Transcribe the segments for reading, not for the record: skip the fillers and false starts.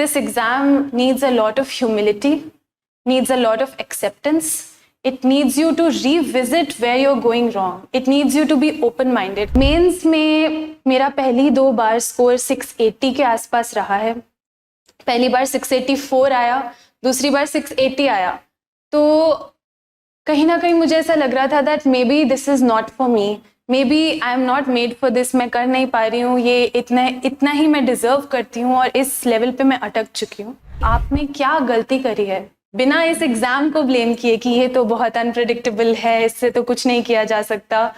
this exam needs a lot of humility, needs a lot of acceptance. It needs you to revisit where you're going wrong. It needs you to be open-minded. Mains में मेरा पहली 2 बार score 680 के आसपास रहा है. पहली बार 684 आया, दूसरी बार 680 आया. तो कहीं ना कहीं मुझे ऐसा लग रहा था that maybe this is not for me. Maybe I am not made for this. मैं कर नहीं पा रही हूँ. ये इतना ही मैं डिजर्व करती हूँ और इस लेवल पे मैं अटक चुकी हूँ. आपने क्या गलती करी है बिना इस एग्जाम को ब्लेम किए कि ये तो बहुत अनप्रेडिक्टेबल है, इससे तो कुछ नहीं किया जा सकता.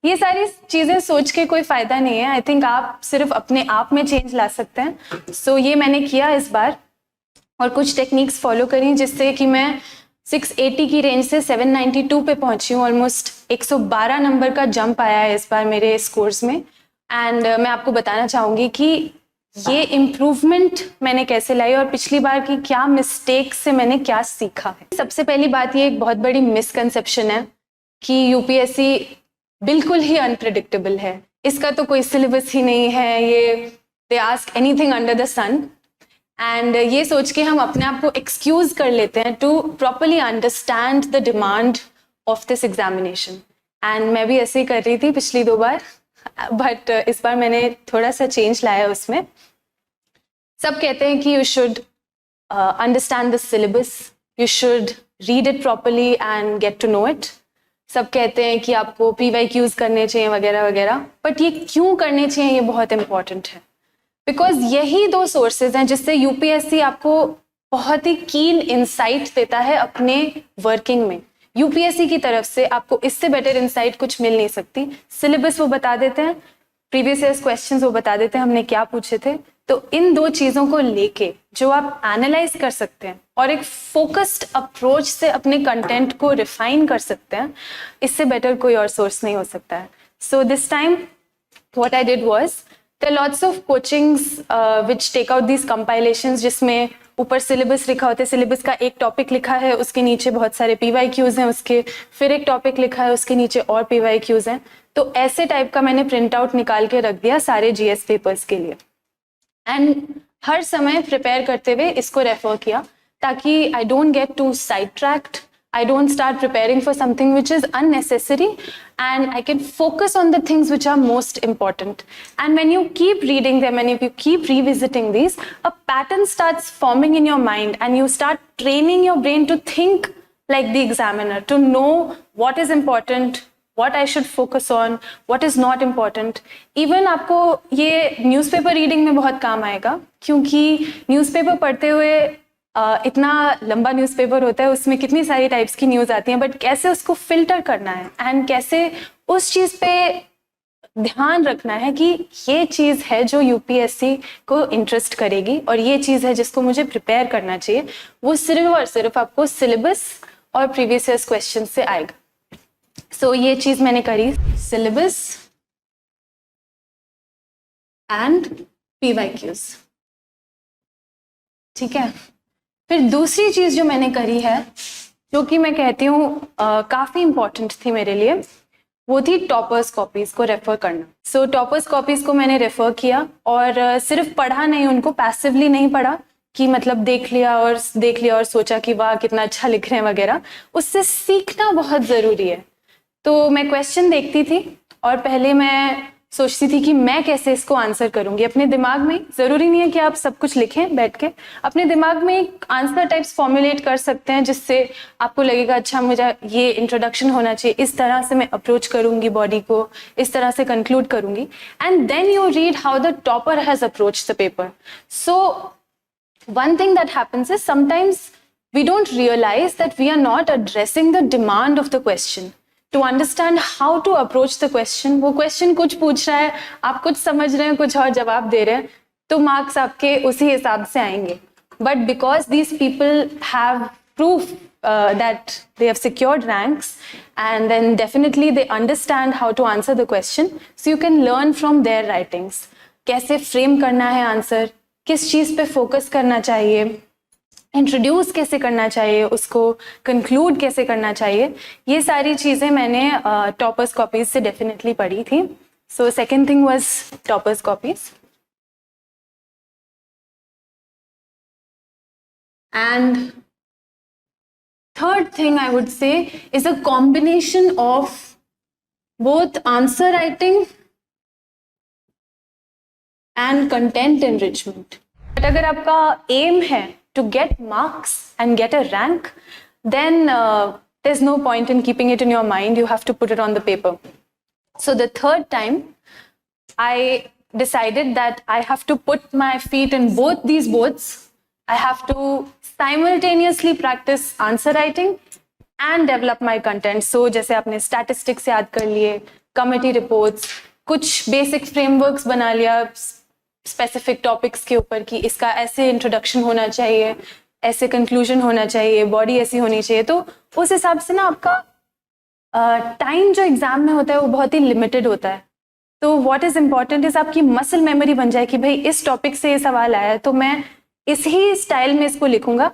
ये सारी चीजें सोच के कोई फायदा नहीं है. आई थिंक आप सिर्फ अपने आप में चेंज ला सकते हैं. सो ये मैंने किया इस बार और कुछ टेक्निक्स फॉलो करी जिससे कि मैं 680 की रेंज से 792 पे पहुंची हूँ. ऑलमोस्ट 112 नंबर का जंप आया है इस बार मेरे स्कोर्स में. एंड मैं आपको बताना चाहूँगी कि ये इम्प्रूवमेंट मैंने कैसे लाई और पिछली बार की क्या मिस्टेक से मैंने क्या सीखा है. सबसे पहली बात, ये एक बहुत बड़ी मिसकंसेप्शन है कि यूपीएससी बिल्कुल ही अनप्रेडिक्टेबल है. इसका तो कोई सिलेबस ही नहीं है. ये they ask anything under the sun. And ये सोच के हम अपने आप को एक्सक्यूज कर लेते हैं to properly understand the demand of this examination. And मैं भी ऐसे ही कर रही थी पिछली 2 बार, बट इस बार मैंने थोड़ा सा चेंज लाया उसमें. सब कहते हैं कि you should understand the syllabus, you should read it properly and get to know it. सब कहते हैं कि आपको PYQs करने चाहिए वगैरह वगैरह. बट ये क्यों करने चाहिए, ये बहुत इंपॉर्टेंट है. बिकॉज यही 2 सोर्सेज हैं जिससे यूपीएससी आपको बहुत ही कीन इंसाइट देता है अपने वर्किंग में. यूपीएससी की तरफ से आपको इससे बेटर इंसाइट कुछ मिल नहीं सकती. सिलेबस वो बता देते हैं, प्रीवियस ईयर्स क्वेश्चंस वो बता देते हैं हमने क्या पूछे थे. तो इन 2 चीज़ों को लेके जो आप एनालाइज कर सकते हैं और एक फोकस्ड अप्रोच से अपने कंटेंट को रिफाइन कर सकते हैं, इससे बेटर कोई और सोर्स नहीं हो सकता है. So this time what I did was, there are lots of coachings which take out these compilations जिसमें ऊपर सिलेबस लिखा होता है. सिलेबस का एक टॉपिक लिखा है, उसके नीचे बहुत सारे PYQs हैं, उसके फिर एक टॉपिक लिखा है, उसके नीचे और PYQs हैं. तो ऐसे टाइप का मैंने प्रिंट आउट निकाल के रख दिया सारे GS पेपर्स के लिए. एंड हर समय प्रिपेयर करते हुए इसको रेफर किया ताकि I don't get too sidetracked. I don't start preparing for something which is unnecessary, and I can focus on the things which are most important. And when you keep reading them and if you keep revisiting these, a pattern starts forming in your mind and you start training your brain to think like the examiner, to know what is important, what I should focus on, what is not important. Even आपको ये newspaper reading में बहुत काम आएगा क्योंकि newspaper पढ़ते हुए इतना लंबा न्यूज़पेपर होता है, उसमें कितनी सारी टाइप्स की न्यूज़ आती हैं. बट कैसे उसको फिल्टर करना है एंड कैसे उस चीज़ पे ध्यान रखना है कि ये चीज़ है जो यूपीएससी को इंटरेस्ट करेगी और ये चीज़ है जिसको मुझे प्रिपेयर करना चाहिए, वो सिर्फ और सिर्फ आपको सिलेबस और प्रीवियस ईयर्स क्वेश्चन से आएगा. सो ये चीज़ मैंने करी, सिलेबस एंड PYQs. ठीक है. फिर दूसरी चीज़ जो मैंने करी है, जो कि मैं कहती हूँ काफ़ी इम्पॉर्टेंट थी मेरे लिए, वो थी टॉपर्स कॉपीज़ को रेफ़र करना. सो टॉपर्स कॉपीज़ को मैंने रेफ़र किया और सिर्फ पढ़ा नहीं, उनको पैसिवली नहीं पढ़ा कि मतलब देख लिया और सोचा कि वाह कितना अच्छा लिख रहे हैं वगैरह. उससे सीखना बहुत ज़रूरी है. तो मैं क्वेश्चन देखती थी और पहले मैं सोचती थी कि मैं कैसे इसको आंसर करूंगी अपने दिमाग में. ज़रूरी नहीं है कि आप सब कुछ लिखें बैठ के, अपने दिमाग में एक आंसर टाइप्स फॉर्मुलेट कर सकते हैं जिससे आपको लगेगा अच्छा मुझे ये इंट्रोडक्शन होना चाहिए, इस तरह से मैं अप्रोच करूंगी बॉडी को, इस तरह से कंक्लूड करूंगी. And then you read how the topper has approach the paper. So one thing that happens is sometimes we don't realize that we are not addressing the demand of the question. To understand how to approach the question, वो question कुछ पूछ रहा है, आप कुछ समझ रहे हैं, कुछ और जवाब दे रहे हैं, तो मार्क्स आपके उसी हिसाब से आएंगे. But because these people have proof that they have secured ranks, and then definitely they understand how to answer the question, so you can learn from their writings. कैसे फ्रेम करना है आंसर, किस चीज़ पे फोकस करना चाहिए, introduce कैसे करना चाहिए, उसको कंक्लूड कैसे करना चाहिए, ये सारी चीज़ें मैंने टॉपर्स कॉपीज़ से डेफिनेटली पढ़ी थी. So second thing was toppers copies. And third thing I would say is a combination of both answer writing and content enrichment. But अगर आपका aim है to get marks and get a rank, then there's no point in keeping it in your mind. You have to put it on the paper. So the third time, I decided that I have to put my feet in both these boats. I have to simultaneously practice answer writing and develop my content. So जैसे आपने statistics याद कर लिए, committee reports, कुछ basic frameworks बना लिया specific topics के ऊपर कि इसका ऐसे introduction होना चाहिए, ऐसे conclusion होना चाहिए, body ऐसी होनी चाहिए. तो उस हिसाब से ना आपका टाइम जो एग्जाम में होता है वो बहुत ही लिमिटेड होता है. तो व्हाट इज इम्पॉर्टेंट इज आपकी मसल मेमोरी बन जाए कि भाई इस टॉपिक से ये सवाल आया है तो मैं इस ही स्टाइल में इसको लिखूंगा